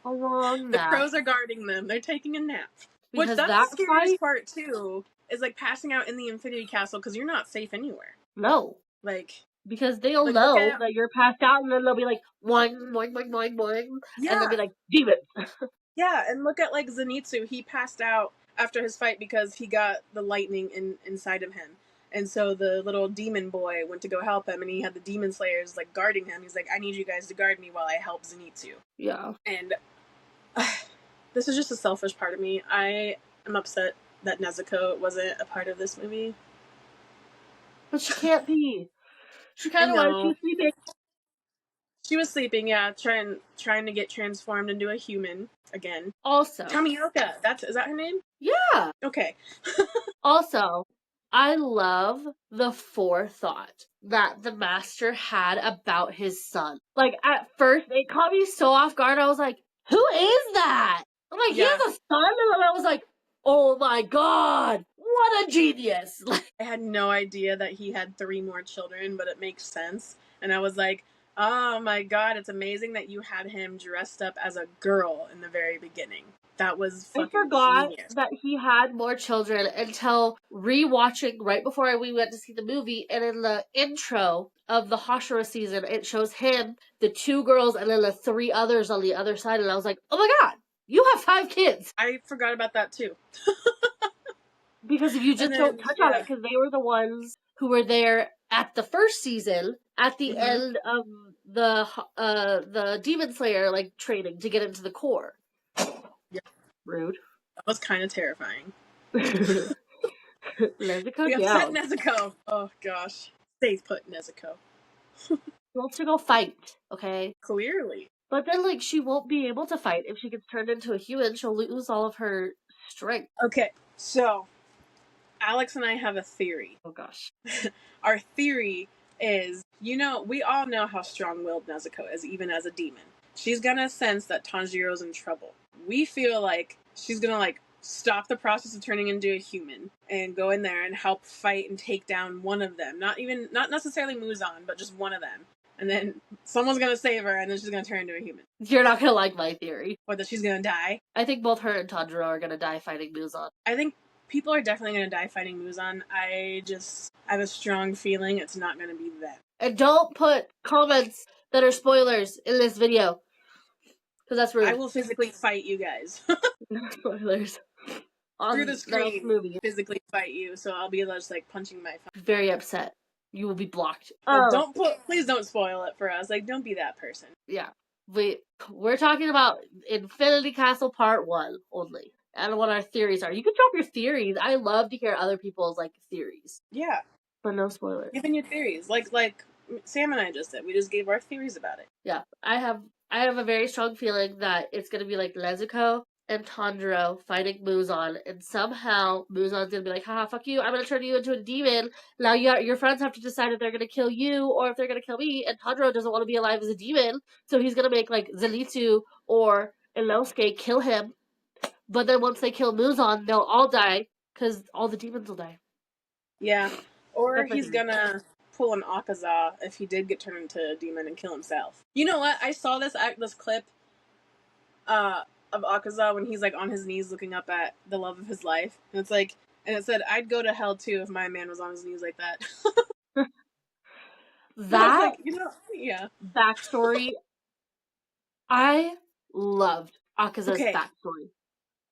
A long nap. The crows are guarding them. They're taking a nap. Because that's the scariest part too. Is like passing out in the Infinity Castle because you're not safe anywhere. No. Like, because they'll know that you're passed out, and then they'll be like, boing, boing, boing, boing, boing. Yeah. And they'll be like, demons. Yeah, and look at like Zenitsu. He passed out after his fight because he got the lightning inside of him. And so the little demon boy went to go help him, and he had the demon slayers like guarding him. He's like, I need you guys to guard me while I help Zenitsu. Yeah. And this is just a selfish part of me. I am upset that Nezuko wasn't a part of this movie. But she can't be. She kind of was. She's sleeping. She was sleeping, yeah, trying to get transformed into a human again. Also, Tamioka. Is that her name? Yeah. Okay. Also, I love the forethought that the master had about his son. Like, at first, it caught me so off guard. I was like, who is that? I'm like, he Yeah. has a son? And then I was like, oh my god, what a genius. I had no idea that he had 3 more children, but it makes sense. And I was like, oh my god, it's amazing that you had him dressed up as a girl in the very beginning. That was I fucking forgot genius. that he had more children until rewatching right before we went to see the movie, and in the intro of the Hashira season, it shows him, the 2 girls, and then the 3 others on the other side, and I was like, oh my god, you have 5 kids! I forgot about that too. Because if you just don't touch on it, because they were the ones who were there at the first season, at the end of the Demon Slayer like training to get into the core. Yeah. Rude. That was kind of terrifying. Nezuko We down. upset Nezuko. Oh gosh, stay put, Nezuko. She wants to go fight, okay? Clearly. But then, like, she won't be able to fight if she gets turned into a human. She'll lose all of her strength. Okay, so Alex and I have a theory. Oh gosh. Our theory is, we all know how strong-willed Nezuko is, even as a demon. She's gonna sense that Tanjiro's in trouble. We feel like she's gonna, like, stop the process of turning into a human and go in there and help fight and take down one of them. Not necessarily Muzan, but just one of them. And then someone's gonna save her, and then she's gonna turn into a human. You're not gonna like my theory. Or that she's gonna die. I think both her and Tanjiro are gonna die fighting Muzan. I think people are definitely gonna die fighting Muzan. I have a strong feeling it's not gonna be them. And don't put comments that are spoilers in this video. Because that's rude. I will physically fight you guys. Spoilers. Through the screen, movie. Physically fight you, so I'll be just like punching my phone. Very upset. You will be blocked. Please don't spoil it for us. Like, don't be that person. Yeah. We're talking about Infinity Castle Part 1 only. And what our theories are. You can drop your theories. I love to hear other people's, like, theories. Yeah. But no spoilers. Giving your theories. Like Sam and I just did. We just gave our theories about it. Yeah. I have a very strong feeling that it's going to be like Nezuko and Tanjiro fighting Muzan, and somehow Muzan's gonna be like, haha, fuck you, I'm gonna turn you into a demon. Now your friends have to decide if they're gonna kill you or if they're gonna kill me, and Tanjiro doesn't want to be alive as a demon, so he's gonna make, like, Zenitsu or Inosuke kill him, but then once they kill Muzan, they'll all die, because all the demons will die. Yeah. Or he's gonna pull an Akaza if he did get turned into a demon and kill himself. You know what? I saw this clip, of Akaza when he's, like, on his knees looking up at the love of his life. And it's like, and it said, I'd go to hell too if my man was on his knees like that. That, like, yeah. backstory, I loved Akaza's backstory.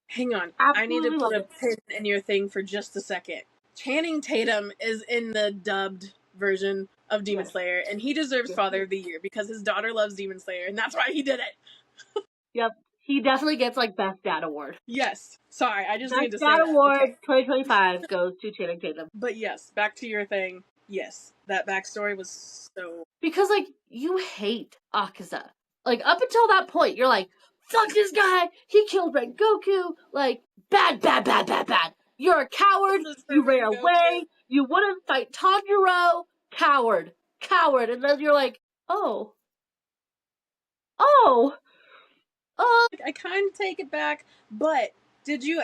Hang on. Absolutely, I need to put a pin in your thing for just a second. Channing Tatum is in the dubbed version of Demon Slayer, and he deserves Father of the Year because his daughter loves Demon Slayer, and that's why he did it. Yep. He definitely gets, like, Best Dad Award. Yes. Sorry, I just need to say that. Best Dad Award 2025 goes to Channing Tatum. But yes, back to your thing. Yes, that backstory was so... Because, like, you hate Akaza. Like, up until that point, you're like, fuck this guy, he killed Rengoku, like, bad. You're a coward, you ran away, you wouldn't fight Tanjiro, coward. And then you're like, oh. I kind of take it back, but did you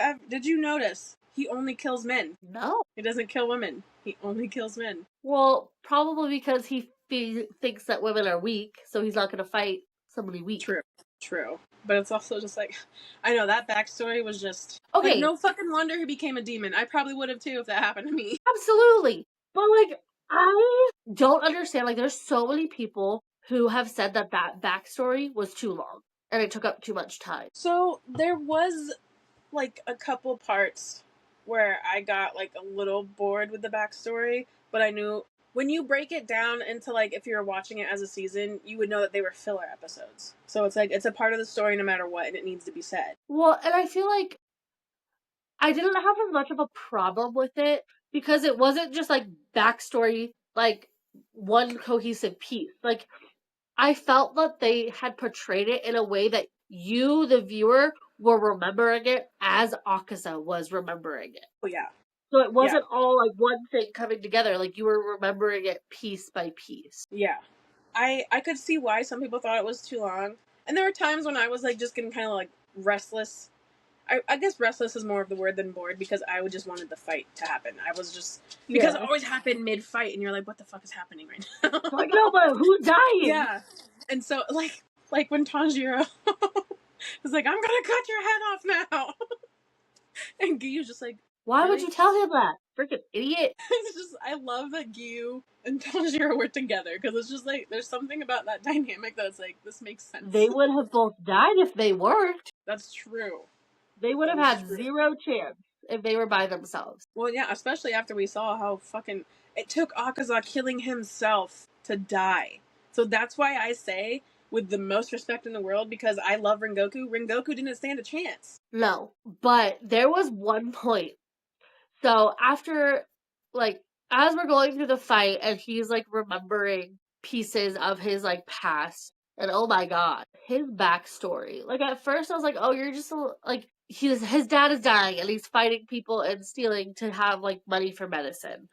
notice he only kills men? No. He doesn't kill women. He only kills men. Well, probably because he thinks that women are weak, so he's not going to fight somebody weak. True. But it's also just like, I know, that backstory was just... Okay. Like, no fucking wonder he became a demon. I probably would have too if that happened to me. Absolutely. But, like, I don't understand. Like, there's so many people who have said that backstory was too long. And it took up too much time. So, there was, like, a couple parts where I got, like, a little bored with the backstory, but I knew when you break it down into, like, if you're watching it as a season, you would know that they were filler episodes. So it's like, it's a part of the story no matter what, and it needs to be said. Well, and I feel like I didn't have as much of a problem with it, because it wasn't just, like, backstory, like, one cohesive piece. Like, I felt that they had portrayed it in a way that you, the viewer, were remembering it as Akaza was remembering it. Oh, yeah. So it wasn't all like one thing coming together. Like you were remembering it piece by piece. Yeah. I could see why some people thought it was too long. And there were times when I was like just getting kind of like restless. I guess restless is more of the word than bored, because I would just wanted the fight to happen. I was just, because it always happened mid-fight and you're like, what the fuck is happening right now? Like, no, but who's dying? Yeah. And so like when Tanjiro was like, I'm gonna cut your head off now. And Gyu's just like, why really? would you tell him that? Freaking idiot. It's just, I love that Gyu and Tanjiro were together, because it's just like, there's something about that dynamic that's like, this makes sense. They would have both died if they weren't. That's true. They would have had zero chance if they were by themselves. Well, yeah, especially after we saw how fucking it took Akaza killing himself to die. So that's why I say, with the most respect in the world, because I love Rengoku, Rengoku didn't stand a chance. No, but there was one point. So after, like, as we're going through the fight and he's, like, remembering pieces of his, like, past, and oh my god, his backstory. Like, at first I was like, oh, you're just, like, his dad is dying and he's fighting people and stealing to have, like, money for medicine.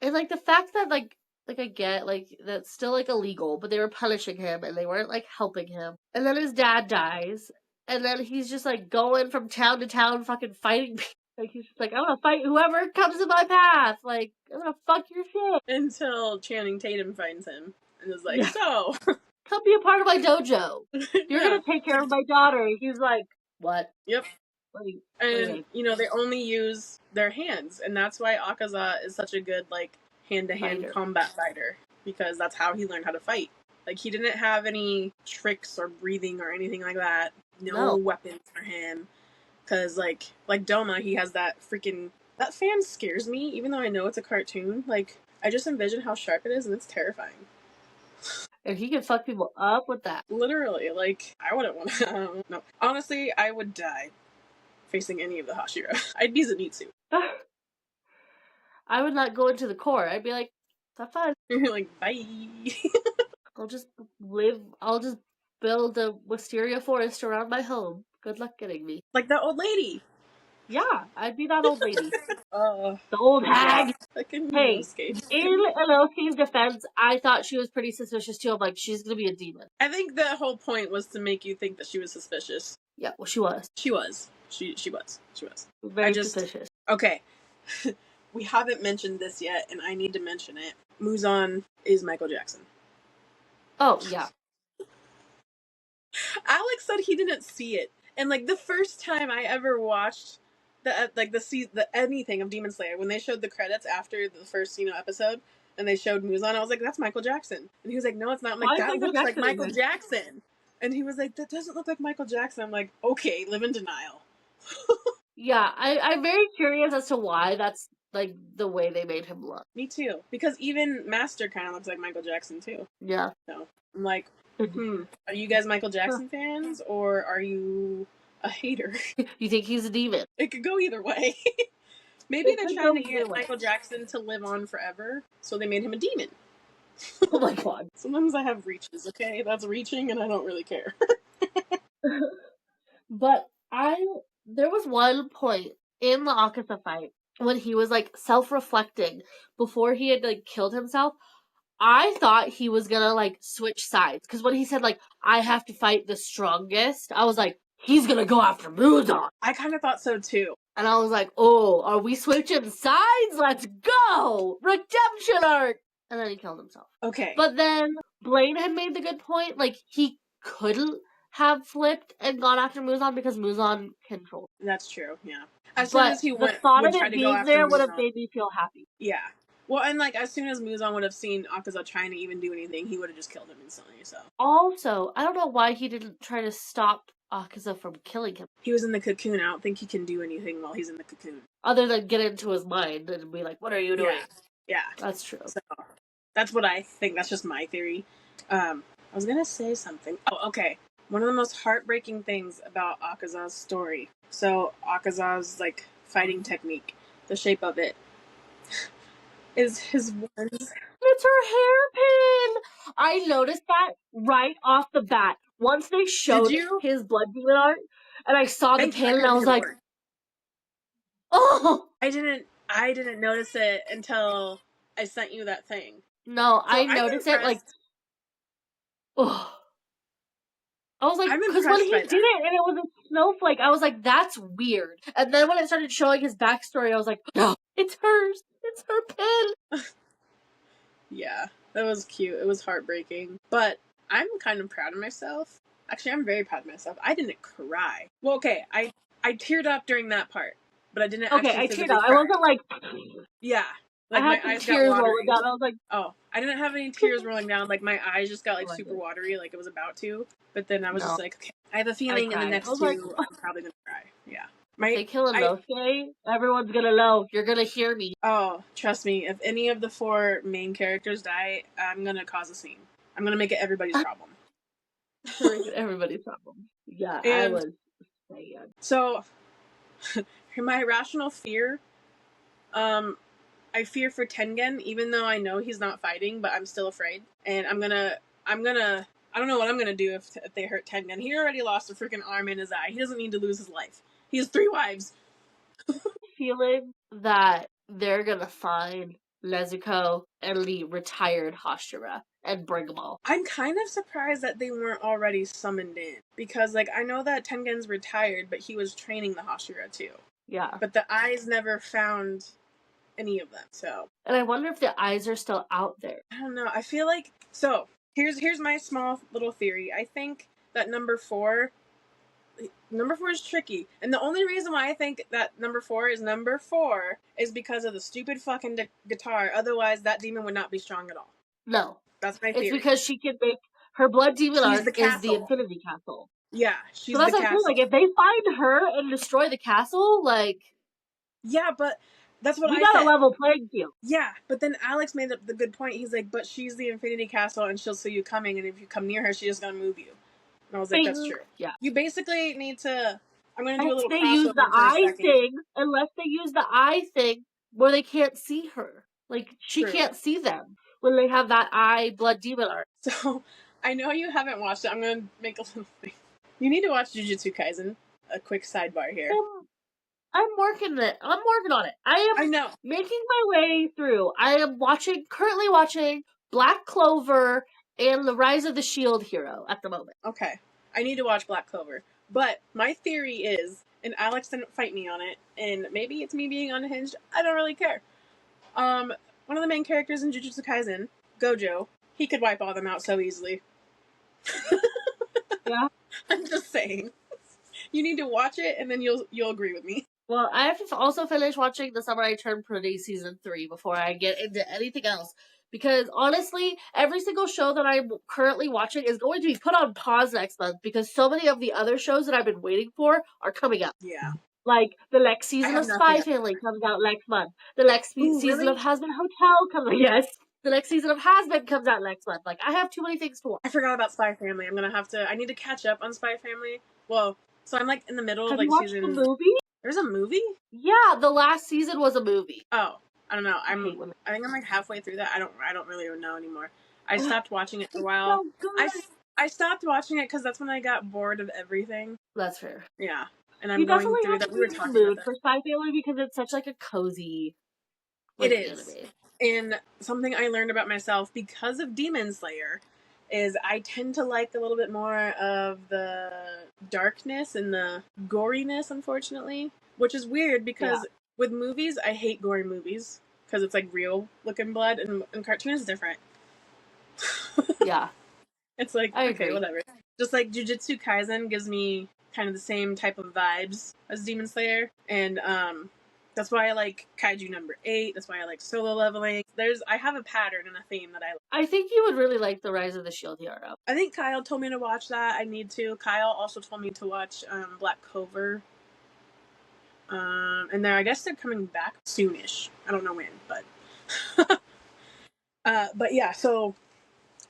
And, like, the fact that, like, I get, like, that's still, like, illegal, but they were punishing him and they weren't, like, helping him. And then his dad dies, and then he's just, like, going from town to town fucking fighting people. Like, he's just like, I'm gonna fight whoever comes in my path. Like, I'm gonna fuck your shit. Until Channing Tatum finds him and is like, so. Come be a part of my dojo. You're gonna take care of my daughter. He's like, what? Yep. And, you know, they only use their hands. And that's why Akaza is such a good, like, hand-to-hand combat fighter. Because that's how he learned how to fight. Like, he didn't have any tricks or breathing or anything like that. No weapons for him. Because, like Doma, he has that freaking... That fan scares me, even though I know it's a cartoon. Like, I just envision how sharp it is, and it's terrifying. And he can fuck people up with that. Literally, like, I wouldn't want to... No. Honestly, I would die facing any of the Hashira. I'd be Zenitsu. I would not go into the core. I'd be like, have fun. You're like, bye. I'll just build a wisteria forest around my home. Good luck getting me. Like that old lady. Yeah, I'd be that old lady. The old hag. Hey, in Inosuke's defense, I thought she was pretty suspicious too. I'm like, she's gonna be a demon. I think the whole point was to make you think that she was suspicious. Yeah, well, she was. She was. She was. Very suspicious. Okay. We haven't mentioned this yet, and I need to mention it. Muzan is Michael Jackson. Oh, yeah. Alex said he didn't see it. And, like, the first time I ever watched the anything of Demon Slayer, when they showed the credits after the first, episode, and they showed Muzan, I was like, that's Michael Jackson. And he was like, no, it's not. I'm like, that looks like Michael Jackson. And he was like, that doesn't look like Michael Jackson. I'm like, okay, live in denial. Yeah, I'm very curious as to why that's, like, the way they made him look. Me too. Because even Master kind of looks like Michael Jackson, too. Yeah. So, I'm like, are you guys Michael Jackson fans, or are you a hater? You think he's a demon? It could go either way. Maybe they're trying to get Michael Jackson to live on forever, so they made him a demon. Oh my god. Sometimes I have reaches, okay? That's reaching, and I don't really care. But there was one point in the Akaza fight when he was, like, self-reflecting before he had, like, killed himself. I thought he was gonna, like, switch sides. Because when he said, like, I have to fight the strongest, I was like, he's gonna go after Muzan. I kind of thought so, too. And I was like, oh, are we switching sides? Let's go! Redemption arc! And then he killed himself. Okay. But then Blaine had made the good point. Like, he couldn't have flipped and gone after Muzan because Muzan controlled. That's true, yeah. As soon as he would try to go after there would have made me feel happy. Yeah. Well, and, like, as soon as Muzan would have seen Akaza trying to even do anything, he would have just killed him instantly, so. Also, I don't know why he didn't try to stop Akaza from killing him. He was in the cocoon. I don't think he can do anything while he's in the cocoon. Other than get into his mind and be like, what are you doing? Yeah. That's true. So, that's what I think. That's just my theory. I was gonna say something. Oh, okay. One of the most heartbreaking things about Akaza's story. So, Akaza's, like, fighting technique, the shape of it, is his ones. It's her hairpin! I noticed that right off the bat. Once they showed his blood demon art, and I saw the pin, and I was like, oh! I didn't I didn't notice it until I sent you that thing. No, So I I'm noticed it like, impressed. oh. I was like, I'm because when impressed he by did that. it and it was a snowflake, I was like, that's weird. And then when it started showing his backstory, I was like, no, it's hers. It's her pin. Yeah, that was cute. It was heartbreaking. But I'm kind of proud of myself. Actually, I'm very proud of myself. I didn't cry. Well, okay, I teared up during that part, but I didn't Okay, actually I teared physically up. I cry. wasn't like, Yeah, I like had my some eyes got tears rolling watery. down. I was like, Oh, I didn't have any tears rolling down. Like my eyes just got oh like my super God. watery, like it was about to. But then I was No, just like, okay, I have a I feeling in the cried. I next was like, two, I'm probably gonna cry. Yeah, if they kill I Inosuke, everyone's gonna know. You're gonna hear me. oh, trust me, if any of the 4 main characters die, I'm gonna cause a scene. I'm gonna make it everybody's problem. Everybody's problem. Yeah, I And was sad. so, my irrational fear, I fear for Tengen, even though I know he's not fighting, but I'm still afraid. And I don't know what I'm gonna do if they hurt Tengen. He already lost a freaking arm in his eye. He doesn't need to lose his life. He has 3 wives. Feeling that they're gonna find Nezuko and the retired Hashira and bring them all. I'm kind of surprised that they weren't already summoned in. Because, like, I know that Tengen's retired, but he was training the Hashira too. Yeah. But the eyes never found any of them, so. And I wonder if the eyes are still out there. I don't know. I feel like, so, here's my small little theory. I think that number 4 is tricky. And the only reason why I think that number 4 is because of the stupid fucking guitar. Otherwise, that demon would not be strong at all. No. That's my It's theory. because she can make her blood demon She's art the is the castle. Infinity Castle. Yeah, So she's that's the what I'm saying. castle. Like, if they find her and destroy the castle, like, Yeah, but that's what we I got said. a level playing field. Yeah, but then Alex made up the good point. He's like, but she's the Infinity Castle and she'll see you coming, and if you come near her, she's just gonna move you. And I was like, that's Bing. true. Yeah. You basically need to. I'm gonna do a Unless little they use the crossover for a eye second. thing, where they can't see her. Like, she True. can't see them when they have that eye blood demon art. So, I know you haven't watched it. I'm gonna make a little thing. You need to watch Jujutsu Kaisen. A quick sidebar here. I'm working it. I'm working on it. I I am know. making my way through. I am currently watching Black Clover and The Rise of the Shield Hero at the moment. Okay. I need to watch Black Clover. But my theory is, and Alex didn't fight me on it, and maybe it's me being unhinged, I don't really care. One of the main characters in Jujutsu Kaisen, Gojo, he could wipe all them out so easily. Yeah. I'm just saying. You need to watch it, and then you'll agree with me. Well, I have to also finish watching The Summer I Turned Pretty Season 3 before I get into anything else. Because honestly, every single show that I'm currently watching is going to be put on pause next month because so many of the other shows that I've been waiting for are coming up. Yeah. Like, the next season of Spy Family comes out next month. The next season of Hazbin Hotel comes out. Yes. The next season of Hazbin comes out next month. Like, I have too many things to watch. I forgot about Spy Family. I need to catch up on Spy Family. Well, so I'm like in the middle of Have like you watched season. the movie? There's a movie? Yeah, the last season was a movie. Oh, I don't know. I think I'm like halfway through that. I don't really know anymore. I stopped watching it for a while. So good. I stopped watching it because that's when I got bored of everything. That's fair. Yeah, and I'm You going definitely through have that. to We were be in talking the about mood that. for Spy Family because it's such like a cozy, It like, is. anime. And something I learned about myself because of Demon Slayer is I tend to like a little bit more of the darkness and the goriness, unfortunately, which is weird because with movies, I hate gory movies because it's like real looking blood, and cartoon is different. Yeah. It's like, I okay, agree. whatever. Just like Jujutsu Kaisen gives me kind of the same type of vibes as Demon Slayer, and that's why I like Kaiju number 8. That's why I like solo leveling. I have a pattern and a theme that I like. I think you would really like The Rise of the Shield Hero. I think Kyle told me to watch that. I need to. Kyle also told me to watch Black Clover. And I guess they're coming back soonish. I don't know when, but but yeah, so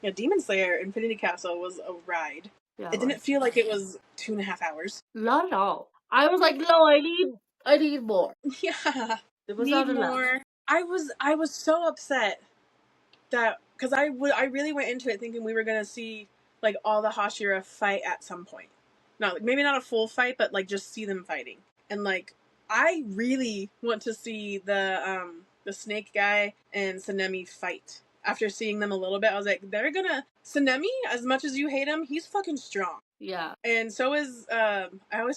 yeah, Demon Slayer Infinity Castle was a ride. Yeah, it didn't feel like it was 2.5 hours. Not at all. I was like, no, I need more. Yeah. It was not enough. I was so upset that because I really went into it thinking we were gonna see like all the Hashira fight at some point. No, like, maybe not a full fight, but like just see them fighting. And like I really want to see the snake guy and Sanemi fight. After seeing them a little bit, I was like, Sanemi, as much as you hate him, he's fucking strong. Yeah. And so is I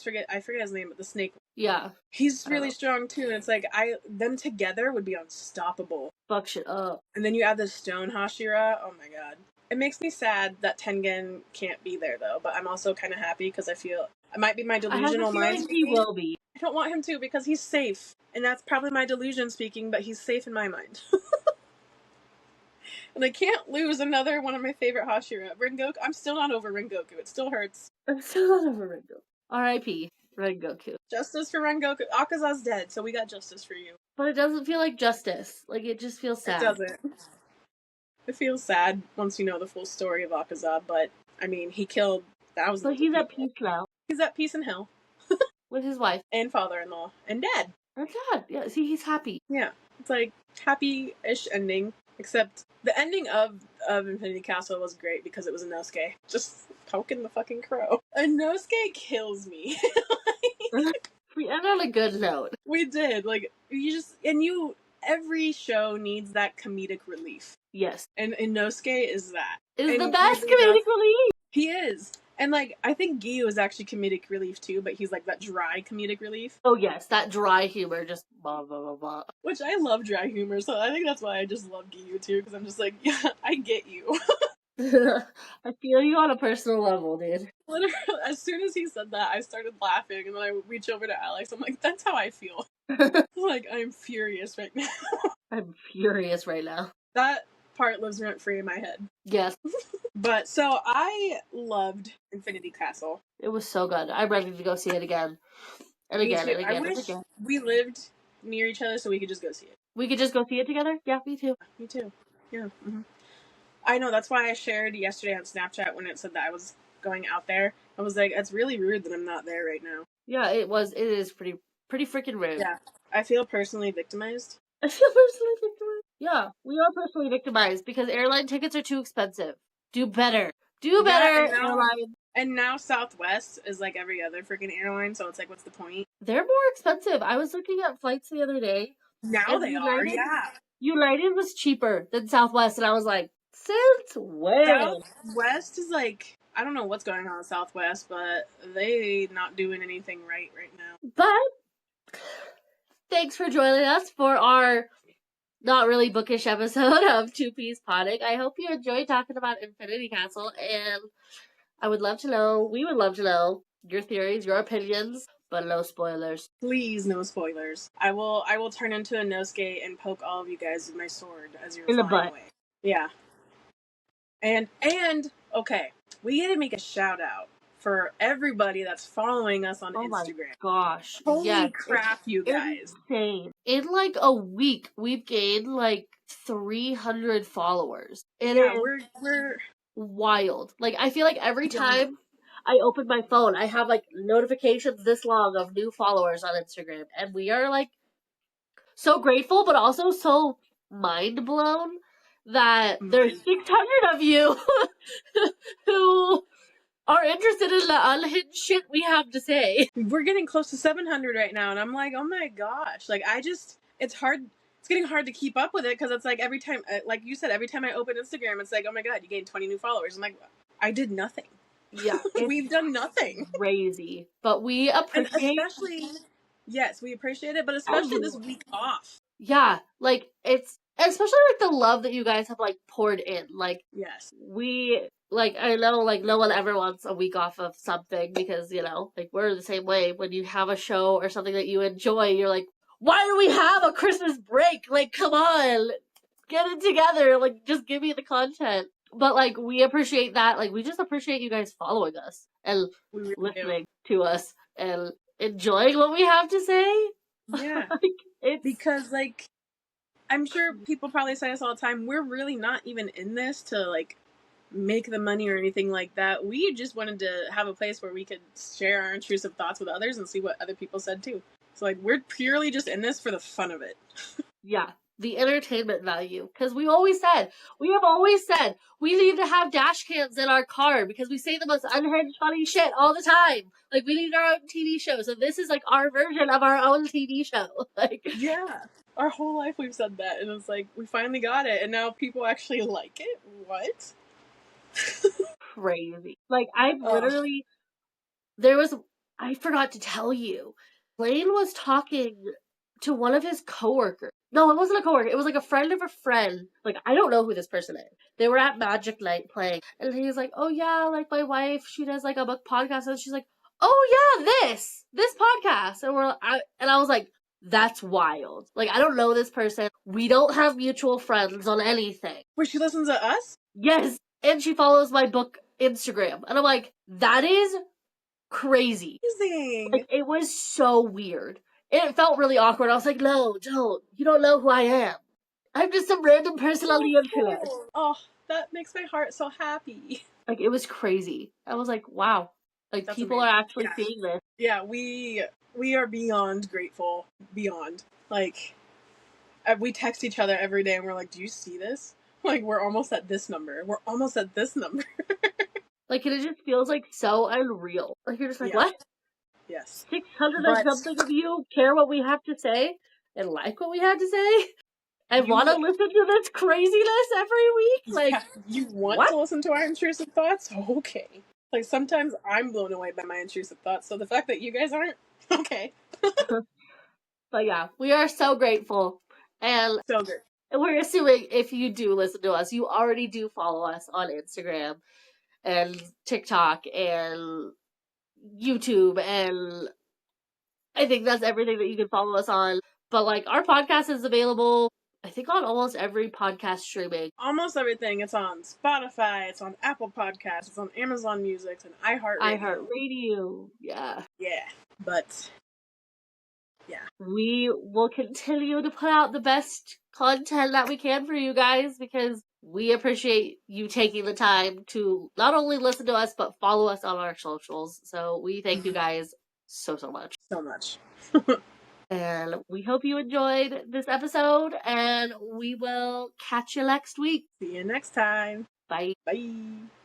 forget his name, but the snake. Yeah. He's really strong too, and it's like them together would be unstoppable. Fuck shit up. And then you add the stone Hashira. Oh my god. It makes me sad that Tengen can't be there though, but I'm also kind of happy because I feel it might be my delusional mind. I have a feeling he will be. I don't want him to because he's safe, and that's probably my delusion speaking, but he's safe in my mind. And I can't lose another one of my favorite Hashira. Rengoku. I'm still not over Rengoku. It still hurts. I'm still not over Rengoku. R.I.P. Rengoku. Justice for Rengoku. Akaza's dead, so we got justice for you. But it doesn't feel like justice. Like, it just feels sad. It doesn't. It feels sad once you know the full story of Akaza, but, I mean, he killed thousands of people. But he's at peace now. He's at peace in hell. With his wife. And father-in-law. And dad. And dad. Yeah, see, he's happy. Yeah. It's like, happy-ish ending. Except, the ending of Infinity Castle was great because it was Inosuke. Just poking the fucking crow. Inosuke kills me. We end on a good note. We did. Like, every show needs that comedic relief. Yes. And Inosuke is that. Is the best comedic relief. He is. And, like, I think Giyu is actually comedic relief, too, but he's, like, that dry comedic relief. Oh, yes. That dry humor, just blah, blah, blah, blah. Which I love dry humor, so I think that's why I just love Giyu, too, because I'm just like, yeah, I get you. I feel you on a personal level, dude. Literally, as soon as he said that, I started laughing, and then I reach over to Alex. I'm like, that's how I feel. Like, I'm furious right now. I'm furious right now. That part lives rent-free in my head. Yes. But, so, I loved Infinity Castle. It was so good. I'm ready to go see it again. And again, and again, I wish we lived near each other so we could just go see it. We could just go see it together? Yeah, me too. Me too. Yeah. Mm-hmm. I know, that's why I shared yesterday on Snapchat when it said that I was going out there. I was like, it's really rude that I'm not there right now. Yeah, it is pretty freaking rude. Yeah. I feel personally victimized. Yeah, we are personally victimized because airline tickets are too expensive. Do better. Do better, airline. And now Southwest is like every other freaking airline, so it's like, what's the point? They're more expensive. I was looking at flights the other day. Now they are, yeah. United was cheaper than Southwest, and I was like, since when? Southwest is like, I don't know what's going on with Southwest, but they not doing anything right now. But thanks for joining us for our not really bookish episode of Two Piece Ponic. I hope you enjoyed talking about Infinity Castle, and we would love to know your theories, your opinions, but no spoilers. Please, no spoilers. I will turn into a Inosuke and poke all of you guys with my sword as you're flying away. Yeah. And okay, we gotta make a shout out for everybody that's following us on Instagram. Oh my gosh. Holy crap, you guys. Insane. In like a week, we've gained like 300 followers. We're wild. Like, I feel like every time I open my phone, I have like notifications this long of new followers on Instagram. And we are like so grateful, but also so mind blown that there's 600 of you who are interested in the unhinged shit we have to say. We're getting close to 700 right now, and I'm like, oh my gosh. Like, it's hard. It's getting hard to keep up with it, because it's like every time, like you said, every time I open Instagram, it's like, oh my god, you gained 20 new followers. I'm like, I did nothing. Yeah. We've done nothing. Crazy. But we appreciate... Yes, we appreciate it, but especially this week off. Yeah, like, it's... Especially, like, the love that you guys have, like, poured in. Like, yes. We... Like, I know, like, no one ever wants a week off of something because, you know, like, we're the same way. When you have a show or something that you enjoy, you're like, why do we have a Christmas break? Like, come on, get it together. Like, just give me the content. But, like, we appreciate that. Like, we just appreciate you guys following us and listening to us and enjoying what we have to say. Yeah. Like, because, like, I'm sure people probably say this all the time. We're really not even in this to, like, make the money or anything like that. We just wanted to have a place where we could share our intrusive thoughts with others and see what other people said too. So like, we're purely just in this for the fun of it. Yeah, the entertainment value. Because we have always said, we need to have dash cams in our car because we say the most unhinged funny shit all the time. Like, we need our own TV show. So this is like our version of our own TV show. Like, yeah. Our whole life we've said that, and it's like, we finally got it, and now people actually like it? What? crazy. Like, I literally, I forgot to tell you, Blaine was talking to one of his coworkers. No, it wasn't a coworker. It was like a friend of a friend. Like, I don't know who this person is. They were at Magic Night playing. And he was like, oh yeah, like my wife, she does like a book podcast. And she's like, oh yeah, this podcast. And I was like, that's wild. Like, I don't know this person. We don't have mutual friends on anything. Wait, she listens to us? Yes. And she follows my book Instagram. And I'm like, that is crazy. Amazing. Like, it was so weird. It felt really awkward. I was like, no, don't. You don't know who I am. I'm just some random person on the internet. Oh, that makes my heart so happy. Like, it was crazy. I was like, wow. Like, That's people amazing. are actually seeing this. Yeah, we are beyond grateful. Beyond. Like, we text each other every day and we're like, do you see this? Like, we're almost at this number. We're almost at this number. Like, it just feels like so unreal. Like, you're just like, Yeah. what? Yes. 600 and something of you care what we have to say and like what we have to say and want to listen to this craziness every week? Like, yeah, you want to listen to our intrusive thoughts? Okay. Like, sometimes I'm blown away by my intrusive thoughts, so the fact that you guys aren't, okay. But yeah, we are so grateful. And so good. We're assuming if you do listen to us, you already do follow us on Instagram and TikTok and YouTube, and I think that's everything that you can follow us on. But like, our podcast is available, I think, on almost every podcast streaming. Almost everything. It's on Spotify, it's on Apple Podcasts, it's on Amazon Music, it's on iHeartRadio. Yeah. Yeah. But yeah. We will continue to put out the best content that we can for you guys because we appreciate you taking the time to not only listen to us, but follow us on our socials. So we thank you guys so much. So much. And we hope you enjoyed this episode, and we will catch you next week. See you next time. Bye. Bye.